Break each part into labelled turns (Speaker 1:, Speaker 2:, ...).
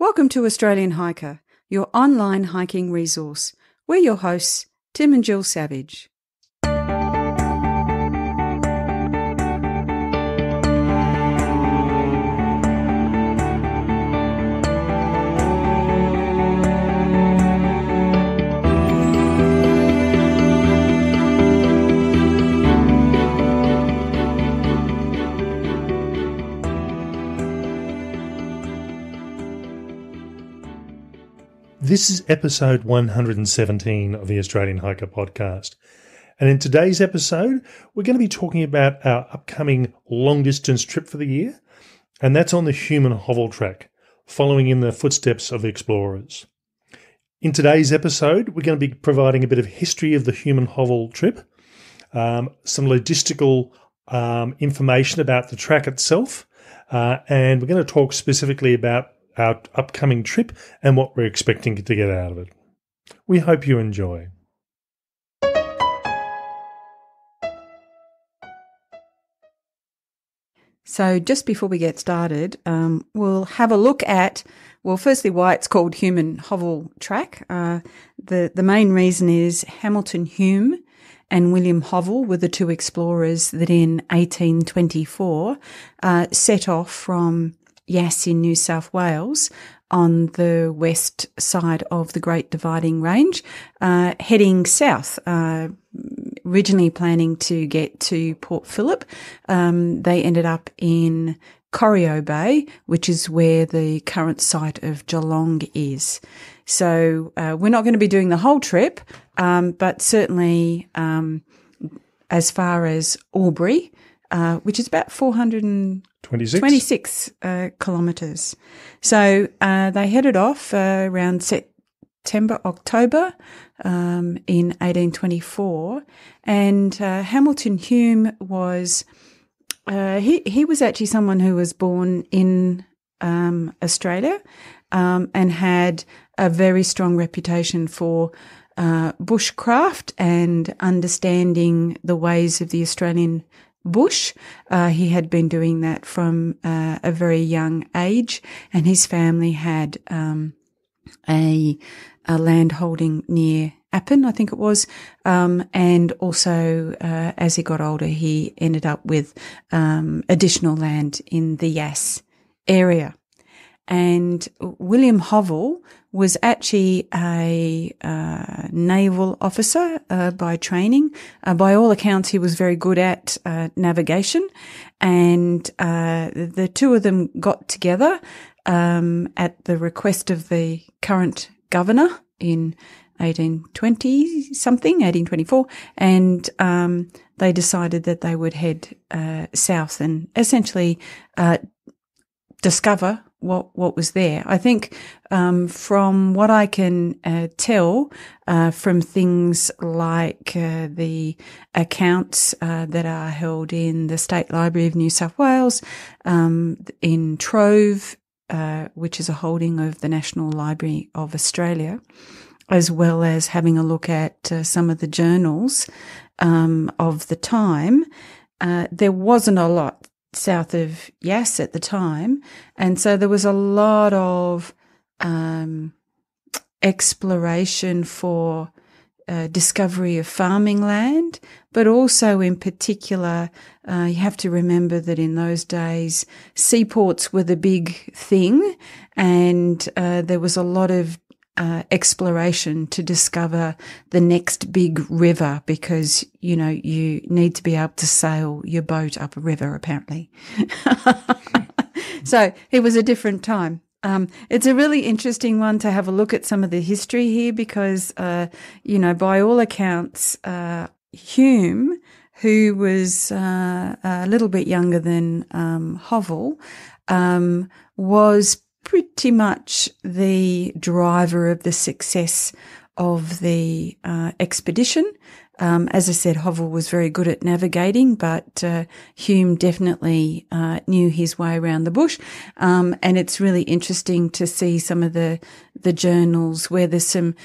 Speaker 1: Welcome to Australian Hiker, your online hiking resource. We're your hosts, Tim and Jill Savage.
Speaker 2: This is episode 117 of the Australian Hiker podcast. And in today's episode, we're going to be talking about our upcoming long-distance trip for the year, and that's on the Hume and Hovell Track, following in the footsteps of the explorers. In today's episode, we're going to be providing a bit of history of the Hume and Hovell trip, some logistical information about the track itself, and we're going to talk specifically about our upcoming trip and what we're expecting to get out of it. We hope you enjoy.
Speaker 1: So just before we get started, we'll have a look at, firstly, why it's called Hume and Hovell Track. The main reason is Hamilton Hume and William Hovell were the two explorers that in 1824 set off from Yass in New South Wales on the west side of the Great Dividing Range, heading south, originally planning to get to Port Phillip. They ended up in Corio Bay, which is where the current site of Geelong is. So we're not going to be doing the whole trip, but certainly as far as Albury, which is about 426 kilometres. So they headed off around September, October in 1824. And Hamilton Hume was, he was actually someone who was born in Australia and had a very strong reputation for bushcraft and understanding the ways of the Australian bush. He had been doing that from a very young age, and his family had a land holding near Appin, I think it was, and also as he got older, he ended up with additional land in the Yass area. And William Hovell was actually a naval officer by training. By all accounts, he was very good at navigation, and the two of them got together at the request of the current governor in 1824, and they decided that they would head south and essentially discover what was there. I think from what I can tell from things like the accounts that are held in the State Library of New South Wales, in Trove, which is a holding of the National Library of Australia, as well as having a look at some of the journals of the time, there wasn't a lot south of Yass at the time, and so there was a lot of exploration for discovery of farming land, but also in particular, you have to remember that in those days, seaports were the big thing, and there was a lot of exploration to discover the next big river, because, you know, you need to be able to sail your boat up a river, apparently. So it was a different time. It's a really interesting one to have a look at some of the history here, because, you know, by all accounts, Hume, who was a little bit younger than Hovell, was pretty much the driver of the success of the expedition. As I said, Hovell was very good at navigating, but Hume definitely knew his way around the bush. And it's really interesting to see some of the journals where there's some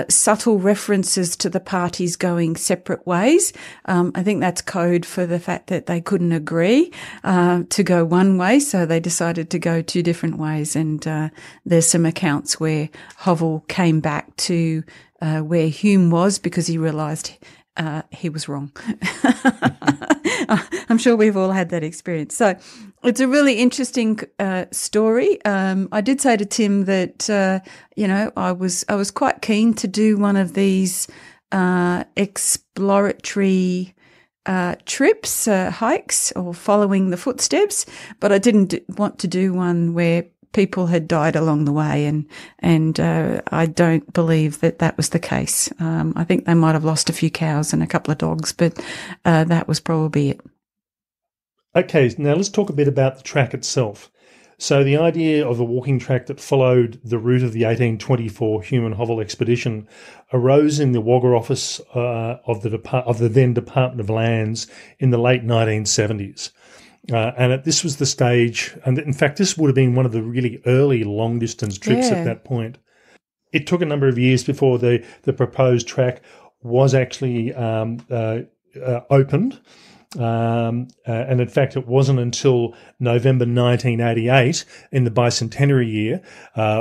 Speaker 1: subtle references to the parties going separate ways. I think that's code for the fact that they couldn't agree to go one way, so they decided to go two different ways. And there's some accounts where Hovell came back to where Hume was because he realised he was wrong. I'm sure we've all had that experience. So it's a really interesting story. I did say to Tim that I was quite keen to do one of these exploratory trips, hikes, or following the footsteps, but I didn't want to do one where people had died along the way, and I don't believe that was the case. I think they might have lost a few cows and a couple of dogs, but that was probably it.
Speaker 2: Okay, now let's talk a bit about the track itself. So the idea of a walking track that followed the route of the 1824 Hume and Hovell expedition arose in the Wagga office of the then Department of Lands in the late 1970s. And this was the stage, and in fact, this would have been one of the really early long-distance trips at that point. It took a number of years before the proposed track was actually opened. And in fact, it wasn't until November 1988, in the bicentenary year,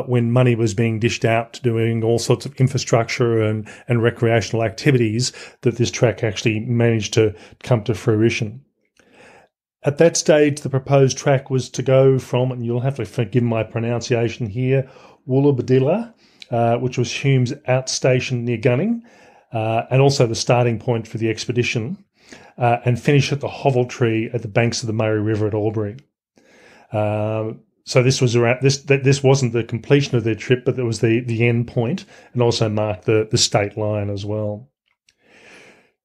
Speaker 2: when money was being dished out to doing all sorts of infrastructure and recreational activities, that this track actually managed to come to fruition. At that stage, the proposed track was to go from, and you'll have to forgive my pronunciation here, Woolabadilla, which was Hume's outstation near Gunning, and also the starting point for the expedition, and finish at the Hovell Tree at the banks of the Murray River at Albury. So this was around this wasn't the completion of their trip, but it was the end point, and also marked the state line as well.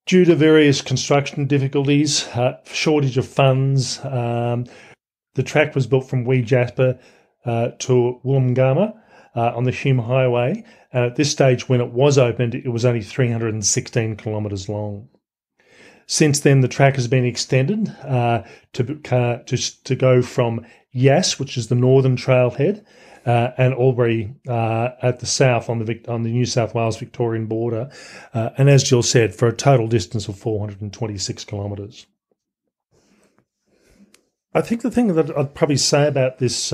Speaker 2: Due to various construction difficulties, shortage of funds, the track was built from Wee Jasper to Wollongama on the Hume Highway, and at this stage, when it was opened, it was only 316 kilometres long. Since then, the track has been extended to go from Yass, which is the northern trailhead, and Albury at the south on the New South Wales Victorian border, and as Gill said, for a total distance of 426 kilometres. I think the thing that I'd probably say about this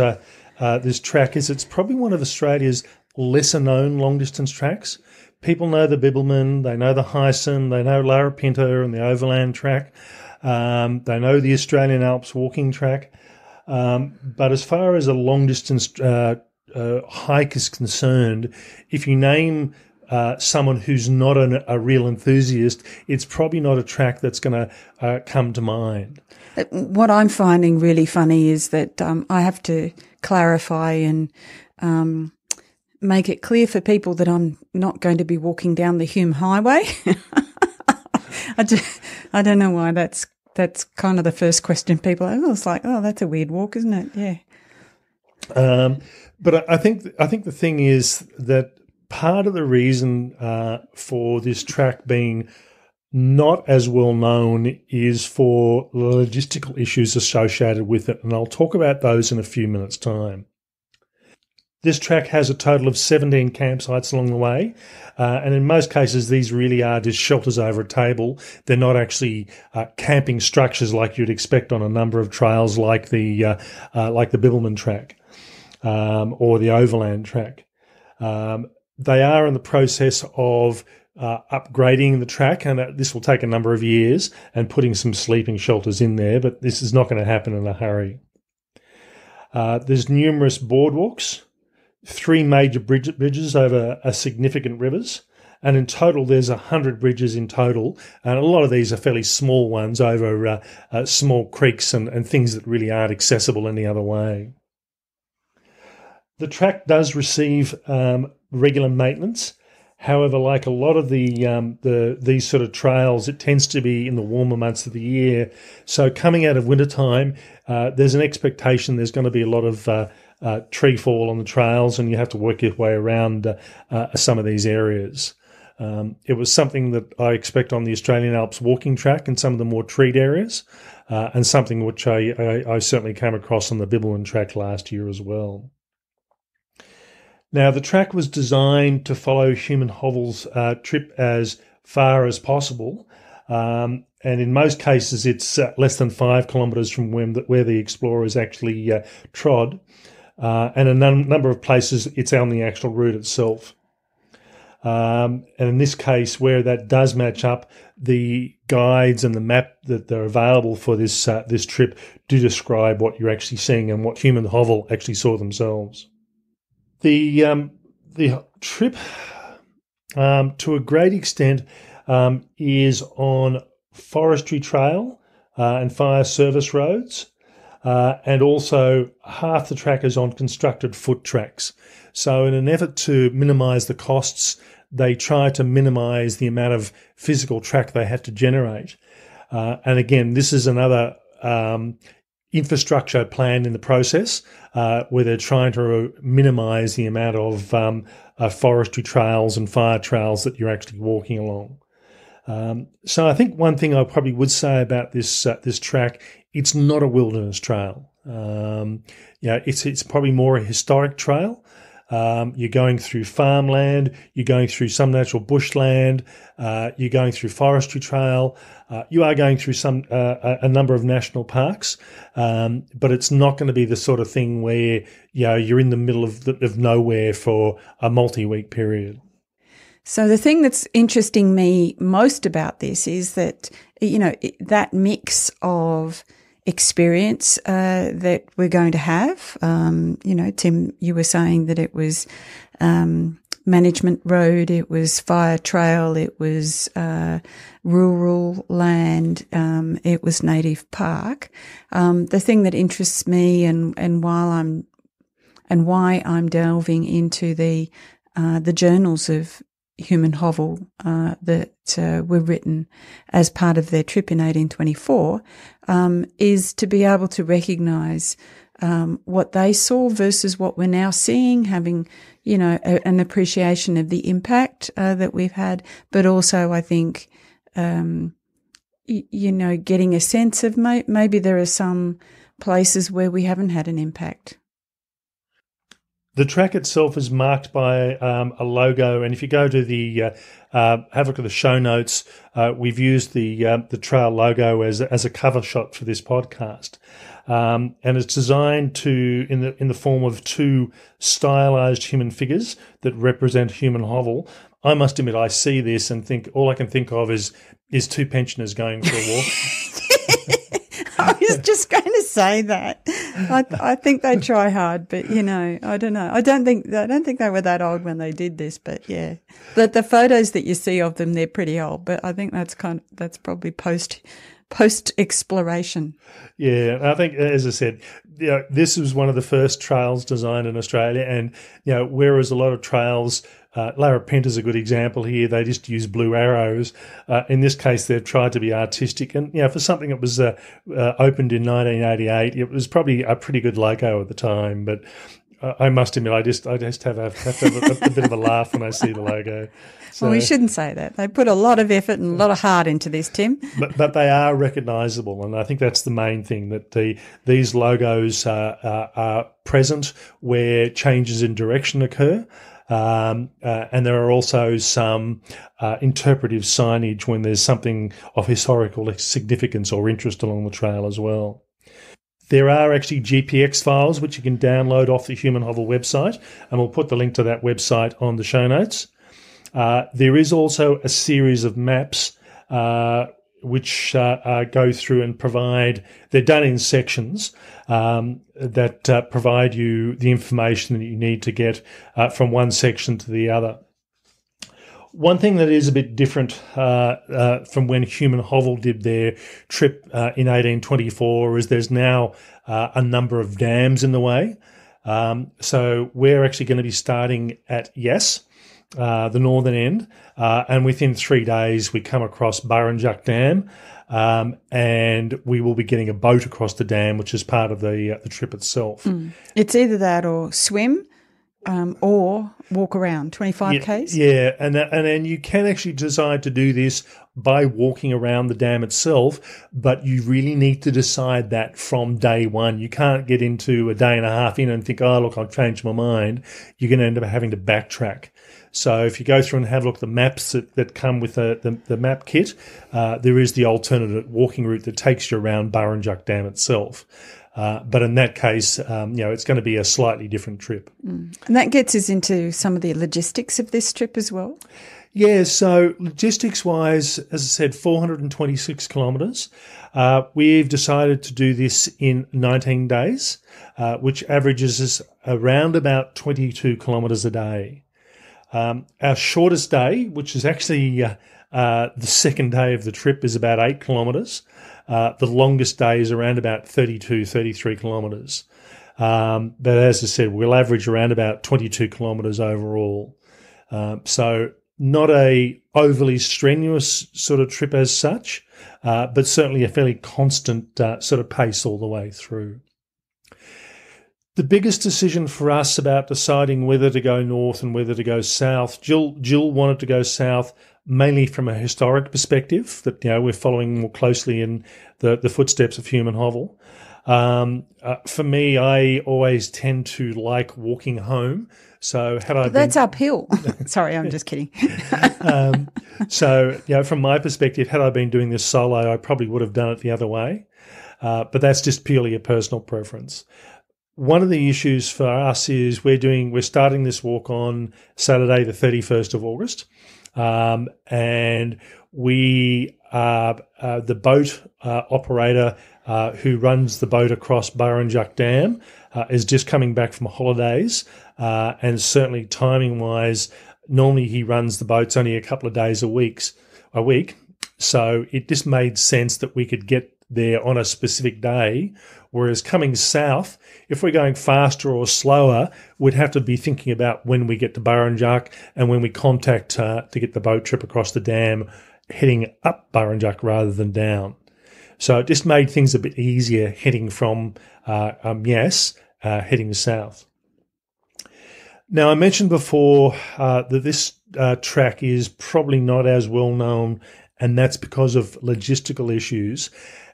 Speaker 2: track is it's probably one of Australia's lesser known long distance tracks. People know the Bibbulmun, they know the Hyson, they know Larapinta and the Overland Track, they know the Australian Alps walking track. But as far as a long-distance hike is concerned, if you name someone who's not a real enthusiast, it's probably not a track that's going to come to mind.
Speaker 1: What I'm finding really funny is that I have to clarify and make it clear for people that I'm not going to be walking down the Hume Highway. I don't know why that's kind of the first question people have. It's like, oh, that's a weird walk, isn't it? Yeah.
Speaker 2: But I think the thing is that part of the reason for this track being not as well known is for logistical issues associated with it, and I'll talk about those in a few minutes' time. This track has a total of 17 campsites along the way, and in most cases these really are just shelters over a table. They're not actually camping structures like you'd expect on a number of trails like the Bibbulmun Track or the Overland Track. They are in the process of upgrading the track, and this will take a number of years, and putting some sleeping shelters in there, but this is not going to happen in a hurry. There's numerous boardwalks, 3 major bridges over significant rivers, and in total there's 100 bridges in total, and a lot of these are fairly small ones over small creeks and things that really aren't accessible any other way. The track does receive regular maintenance. However, like a lot of these sort of trails, it tends to be in the warmer months of the year. So coming out of wintertime, there's an expectation there's going to be a lot of tree fall on the trails, and you have to work your way around some of these areas. It was something that I expect on the Australian Alps walking track and some of the more treed areas, and something which I certainly came across on the Bibbulmun Track last year as well. Now, the track was designed to follow Hume and Hovell's trip as far as possible. And in most cases, it's less than 5 kilometres from where the explorers actually trod. And a number of places, it's on the actual route itself. And in this case, where that does match up, the guides and the map that are available for this trip do describe what you're actually seeing and what Hume and Hovell actually saw themselves. The trip, to a great extent, is on forestry trail and fire service roads, and also half the track is on constructed foot tracks. So in an effort to minimise the costs, they try to minimise the amount of physical track they had to generate. And again, this is another infrastructure plan in the process where they're trying to minimise the amount of forestry trails and fire trails that you're actually walking along. So I think one thing I probably would say about this track, it's not a wilderness trail. It's probably more a historic trail. You're going through farmland, you're going through some natural bushland, you're going through forestry trail, you are going through a number of national parks, but it's not going to be the sort of thing where you're in the middle of nowhere for a multi-week period.
Speaker 1: So the thing that's interesting me most about this is that, that mix of experience that we're going to have. Tim, you were saying that it was management road, it was fire trail, it was rural land, it was native park. The thing that interests me and why I'm delving into the journals of Hume and Hovell that were written as part of their trip in 1824 is to be able to recognise what they saw versus what we're now seeing, having, an appreciation of the impact that we've had, but also I think, getting a sense of maybe there are some places where we haven't had an impact.
Speaker 2: The track itself is marked by a logo, and if you go to the have a look at the show notes, we've used the trail logo as a cover shot for this podcast, and it's designed in the form of two stylized human figures that represent Hume and Hovell. I must admit, I see this and think all I can think of is two pensioners going for a walk.
Speaker 1: I was just going to say that. I think they try hard, but I don't know. I don't think they were that old when they did this, but yeah. But the photos that you see of them, they're pretty old. But I think that's probably post exploration.
Speaker 2: Yeah, I think, as I said, this was one of the first trails designed in Australia, and whereas a lot of trails. Larapinta's a good example here. They just use blue arrows. In this case, they've tried to be artistic. And, for something that was opened in 1988, it was probably a pretty good logo at the time. But I must admit, I just have a bit of a laugh when I see the logo. So,
Speaker 1: well, we shouldn't say that. They put a lot of effort and a lot of heart into this, Tim.
Speaker 2: But they are recognisable, and I think that's the main thing, that these logos are present where changes in direction occur. And there are also some interpretive signage when there's something of historical significance or interest along the trail as well. There are actually GPX files which you can download off the Hume and Hovell website, and we'll put the link to that website on the show notes. There is also a series of maps which go through and provide, they're done in sections that provide you the information that you need to get from one section to the other. One thing that is a bit different from when Hume and Hovell did their trip in 1824 is there's now a number of dams in the way. So we're actually going to be starting at Yass, the northern end, and within 3 days we come across Burrinjuck Dam, and we will be getting a boat across the dam, which is part of the trip itself.
Speaker 1: It's either that or swim, or walk around 25 k's.
Speaker 2: Yeah, and then you can actually decide to do this by walking around the dam itself, but you really need to decide that from day one. You can't get into a day and a half in and think, oh, look, I've changed my mind. You're going to end up having to backtrack. So if you go through and have a look at the maps that come with the map kit, there is the alternate walking route that takes you around Burrinjuck Dam itself. But in that case, it's going to be a slightly different trip.
Speaker 1: And that gets us into some of the logistics of this trip as well.
Speaker 2: Yeah, so logistics-wise, as I said, 426 kilometres. We've decided to do this in 19 days, which averages us around about 22 kilometres a day. Our shortest day, which is actually the second day of the trip, is about 8 kilometres. The longest day is around about 32, 33 kilometres. But as I said, we'll average around about 22 kilometres overall. So not a overly strenuous sort of trip as such, but certainly a fairly constant sort of pace all the way through. The biggest decision for us about deciding whether to go north and whether to go south, Gill wanted to go south mainly from a historic perspective, that we're following more closely in the footsteps of Hume and Hovell. For me, I always tend to like walking home. So
Speaker 1: that's uphill. Sorry, I'm just kidding.
Speaker 2: So from my perspective, had I been doing this solo, I probably would have done it the other way. But that's just purely a personal preference. One of the issues for us is we're starting this walk on Saturday, the 31st of August. And we the boat operator who runs the boat across Burrinjuck Dam is just coming back from holidays, and certainly timing-wise, normally he runs the boats only a couple of days a week. So it just made sense that we could get there on a specific day, whereas coming south, if we're going faster or slower, we'd have to be thinking about when we get to Burrinjuck and when we contact to get the boat trip across the dam, heading up Burrinjuck rather than down. So it just made things a bit easier heading from Yass, heading south. Now, I mentioned before that this track is probably not as well known, and that's because of logistical issues.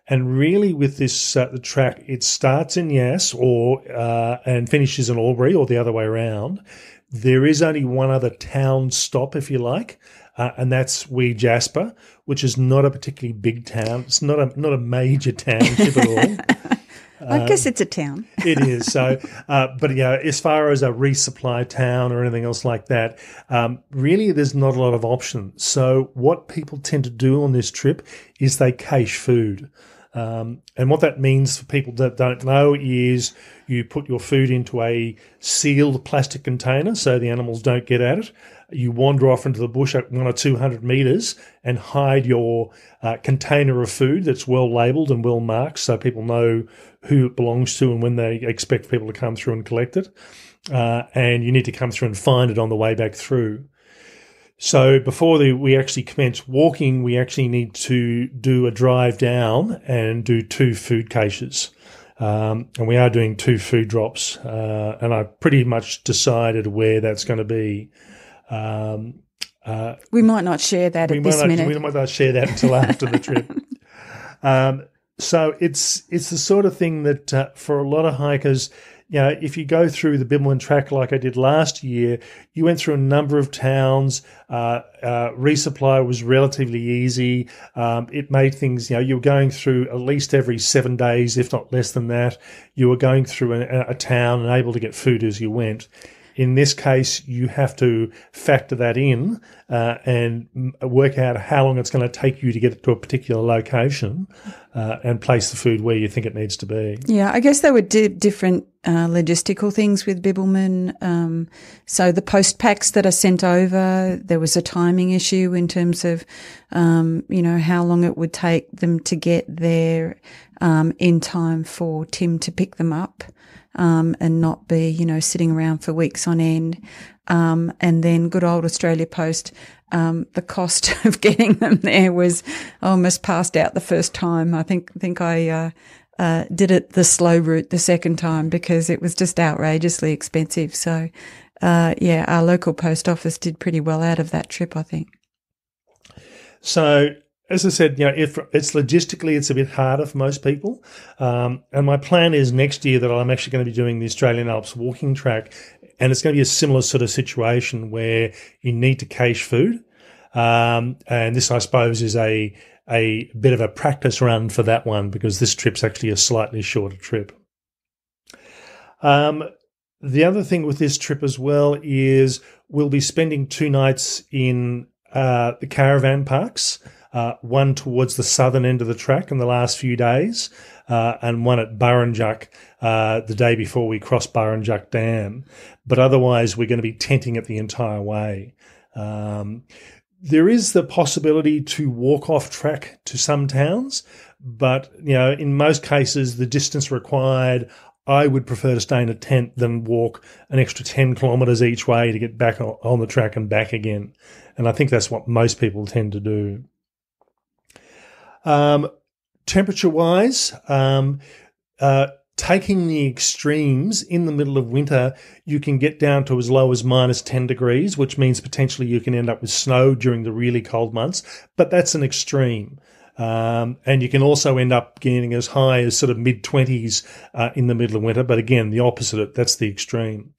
Speaker 2: And really, with this the track, it starts in Yass and finishes in Albury, or the other way around. There is only one other town stop, if you like, and that's Wee Jasper, which is not a particularly big town. It's not a major township at all.
Speaker 1: I guess it's a town.
Speaker 2: It is. So, but as far as a resupply town or anything else like that, really there's not a lot of options. So what people tend to do on this trip is they cache food. And what that means for people that don't know is you put your food into a sealed plastic container so the animals don't get at it. You wander off into the bush at 100 or 200 metres and hide your container of food that's well labelled and well marked so people know who it belongs to and when they expect people to come through and collect it. And you need to come through and find it on the way back through. So before we actually commence walking, we actually need to do a drive down and do 2 food caches. And we are doing 2 food drops. And I pretty much decided where that's going to be.
Speaker 1: We might not share that at this minute.
Speaker 2: We might not share that until after the trip. So it's the sort of thing that for a lot of hikers, if you go through the Gill and Track like I did last year, you went through a number of towns. Resupply was relatively easy. It made things, you were going through at least every 7 days, if not less than that. You were going through a town and able to get food as you went. In this case, you have to factor that in and work out how long it's going to take you to get to a particular location and place the food where you think it needs to be.
Speaker 1: Yeah, I guess there were different logistical things with Bibbulmun. So the post packs that are sent over, there was a timing issue in terms of, how long it would take them to get there in time for Tim to pick them up. And not be, sitting around for weeks on end. And then good old Australia Post, the cost of getting them there was almost passed out the first time. I think I did it the slow route the second time because it was just outrageously expensive. So our local post office did pretty well out of that trip, I think.
Speaker 2: So, as I said, if it's logistically, it's a bit harder for most people. And my plan is next year that I'm actually going to be doing the Australian Alps walking track. And it's going to be a similar sort of situation where you need to cache food. And this, I suppose, is a bit of a practice run for that one, because this trip's actually a slightly shorter trip. The other thing with this trip as well is we'll be spending 2 nights in the caravan parks, one towards the southern end of the track in the last few days, and one at Burrinjuck the day before we cross Burrinjuck Dam. But otherwise, we're going to be tenting it the entire way. There is the possibility to walk off track to some towns, but in most cases, the distance required, I would prefer to stay in a tent than walk an extra 10 kilometres each way to get back on the track and back again. And I think that's what most people tend to do. Temperature-wise, taking the extremes in the middle of winter, you can get down to as low as minus 10 degrees, which means potentially you can end up with snow during the really cold months, but that's an extreme. And you can also end up getting as high as sort of mid-20s in the middle of winter, but again, the opposite, that's the extreme.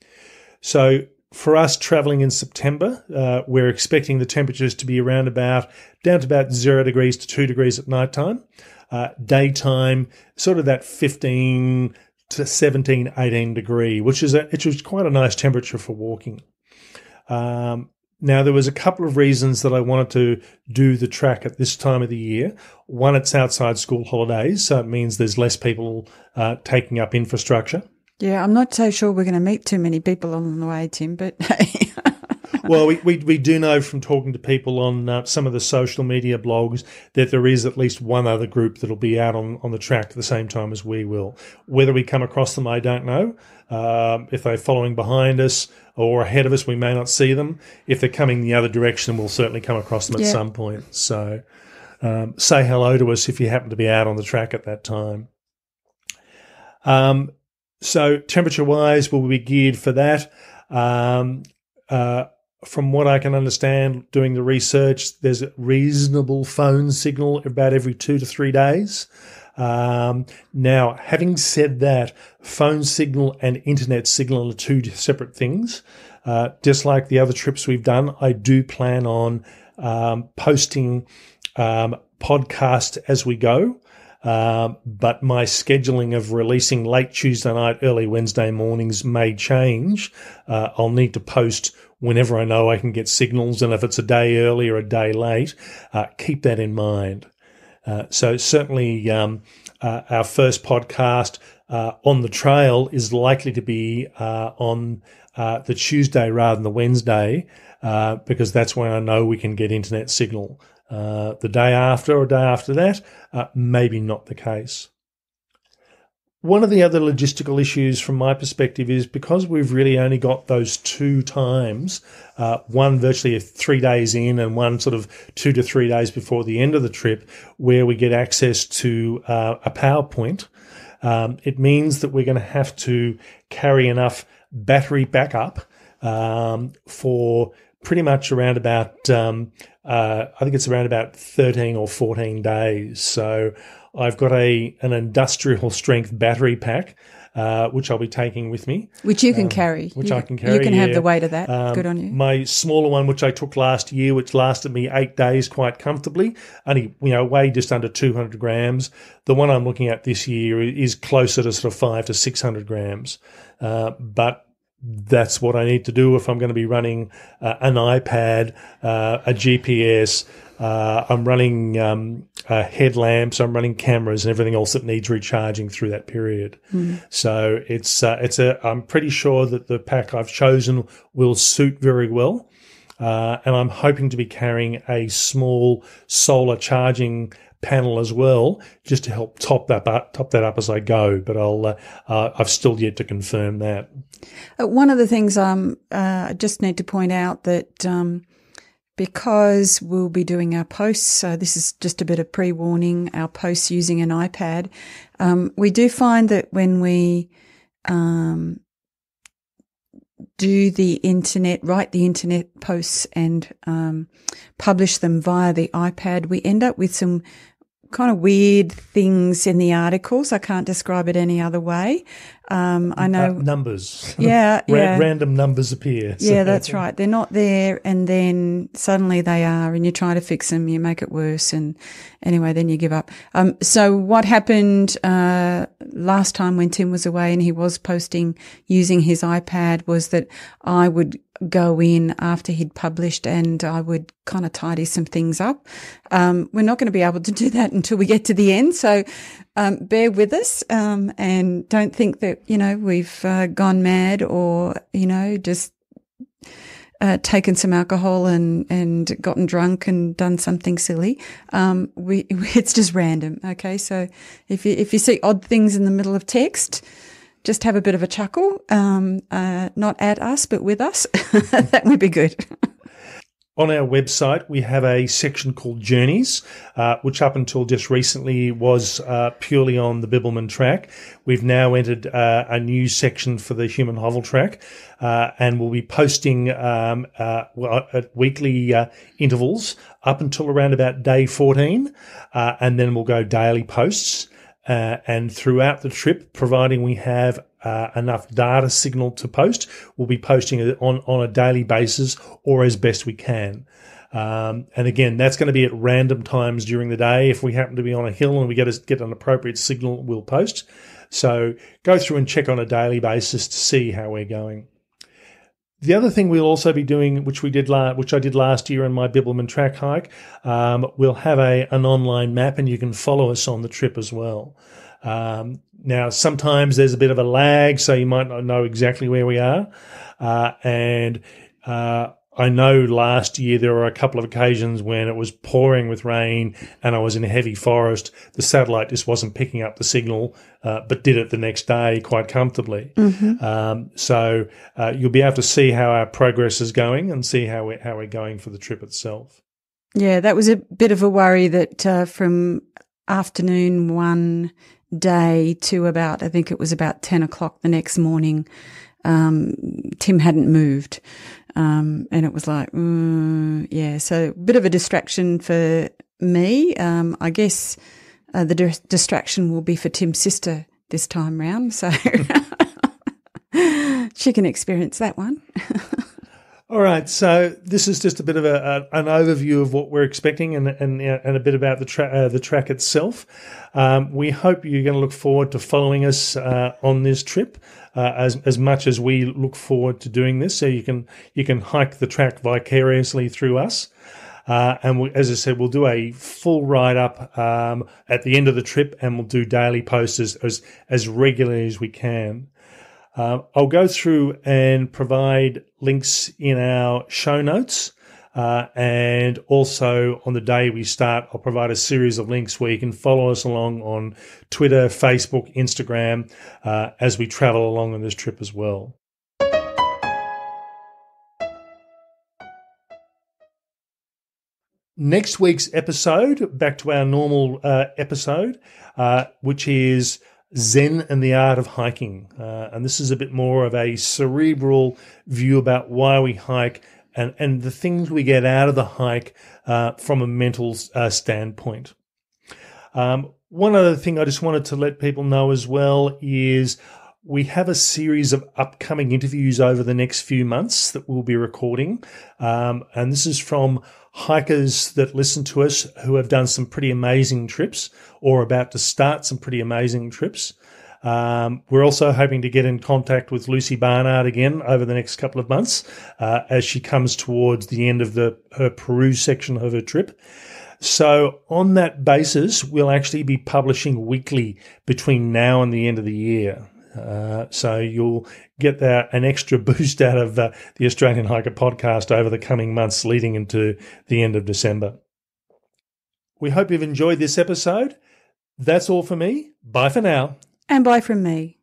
Speaker 2: So for us travelling in September, we're expecting the temperatures to be down to about 0 degrees to 2 degrees at night time. Daytime, sort of that 15 to 17, 18 degree, which was quite a nice temperature for walking. Now, there was a couple of reasons that I wanted to do the track at this time of the year. One, it's outside school holidays, so it means there's less people taking up infrastructure.
Speaker 1: Yeah, I'm not so sure we're going to meet too many people along the way, Tim, but hey.
Speaker 2: Well, we do know from talking to people on some of the social media blogs that there is at least one other group that'll be out on the track at the same time as we will. Whether we come across them, I don't know. If they're following behind us or ahead of us, we may not see them. If they're coming the other direction, we'll certainly come across them at some point. So say hello to us if you happen to be out on the track at that time. So temperature-wise, we'll be geared for that. From what I can understand, doing the research, there's a reasonable phone signal about every 2 to 3 days. Now, having said that, phone signal and internet signal are 2 separate things. Just like the other trips we've done, I do plan on posting podcast as we go. But my scheduling of releasing late Tuesday night, early Wednesday mornings may change. I'll need to post whenever I know I can get signals, and if it's a day early or a day late, keep that in mind. So certainly our first podcast on the trail is likely to be on the Tuesday rather than the Wednesday, because that's when I know we can get internet signal. The day after or day after that, maybe not the case. One of the other logistical issues from my perspective is because we've really only got those 2 times, one virtually 3 days in and one sort of 2 to 3 days before the end of the trip, where we get access to a PowerPoint. It means that we're going to have to carry enough battery backup for pretty much around about, I think it's around about 13 or 14 days. So I've got an industrial strength battery pack, which I'll be taking with me.
Speaker 1: Which you can carry.
Speaker 2: I can carry.
Speaker 1: You can have the weight of that. Good on you.
Speaker 2: My smaller one, which I took last year, which lasted me 8 days quite comfortably, only weighed just under 200 grams. The one I'm looking at this year is closer to sort of 500 to 600 grams. But that's what I need to do if I'm going to be running an iPad, a GPS. I'm running headlamps. I'm running cameras and everything else that needs recharging through that period. So I'm pretty sure that the pack I've chosen will suit very well. And I'm hoping to be carrying a small solar charging panel as well, just to help top that up as I go. But I've still yet to confirm that.
Speaker 1: One of the things I just need to point out that because we'll be doing our posts, so this is just a bit of pre-warning, our posts using an iPad, we do find that when we do the internet, write the internet posts and publish them via the iPad, we end up with some kind of weird things in the articles. I can't describe it any other way. I know
Speaker 2: numbers.
Speaker 1: Yeah, yeah.
Speaker 2: Random numbers appear.
Speaker 1: Yeah, that's right. They're not there, and then suddenly they are, and you try to fix them, you make it worse, and anyway, then you give up. So what happened last time when Tim was away and he was posting using his iPad was that I would go in after he'd published and I would kind of tidy some things up. We're not going to be able to do that until we get to the end, so bear with us, and don't think that, we've gone mad or, just taken some alcohol and gotten drunk and done something silly. It's just random. Okay. So if you see odd things in the middle of text, just have a bit of a chuckle, not at us, but with us. That would be good.
Speaker 2: On our website, we have a section called Journeys, which up until just recently was purely on the Bibbulmun Track. We've now entered a new section for the Hume and Hovell Track, and we'll be posting at weekly intervals up until around about day 14, and then we'll go daily posts. And throughout the trip, providing we have enough data signal to post, we'll be posting it on a daily basis or as best we can. And again, that's going to be at random times during the day. If we happen to be on a hill and we get an appropriate signal, we'll post. So go through and check on a daily basis to see how we're going. The other thing we'll also be doing, which I did last year on my Bibbulmun Track hike, we'll have an online map, and you can follow us on the trip as well. Now, sometimes there's a bit of a lag, so you might not know exactly where we are. And I know last year there were a couple of occasions when it was pouring with rain and I was in a heavy forest. The satellite just wasn't picking up the signal, but did it the next day quite comfortably. Mm-hmm. So you'll be able to see how our progress is going and see how we're going for the trip itself.
Speaker 1: Yeah, that was a bit of a worry that from afternoon one day to about 10 o'clock the next morning, Tim hadn't moved. And it was like, so a bit of a distraction for me. I guess the distraction will be for Tim's sister this time round, so she can experience that one.
Speaker 2: All right, so this is just a bit of an overview of what we're expecting and a bit about the track itself. We hope you're going to look forward to following us on this trip as much as we look forward to doing this. So you can hike the track vicariously through us. As I said, we'll do a full write-up at the end of the trip, and we'll do daily posts as regularly as we can. I'll go through and provide links in our show notes, and also on the day we start, I'll provide a series of links where you can follow us along on Twitter, Facebook, Instagram, as we travel along on this trip as well. Next week's episode, back to our normal episode, which is Zen and the Art of Hiking. And this is a bit more of a cerebral view about why we hike and the things we get out of the hike from a mental standpoint. One other thing I just wanted to let people know as well is we have a series of upcoming interviews over the next few months that we'll be recording. And this is from hikers that listen to us who have done some pretty amazing trips or about to start some pretty amazing trips. We're also hoping to get in contact with Lucy Barnard again over the next couple of months as she comes towards the end of her Peru section of her trip. So on that basis, we'll actually be publishing weekly between now and the end of the year. So you'll get an extra boost out of the Australian Hiker podcast over the coming months leading into the end of December. We hope you've enjoyed this episode. That's all for me. Bye for now.
Speaker 1: And bye from me.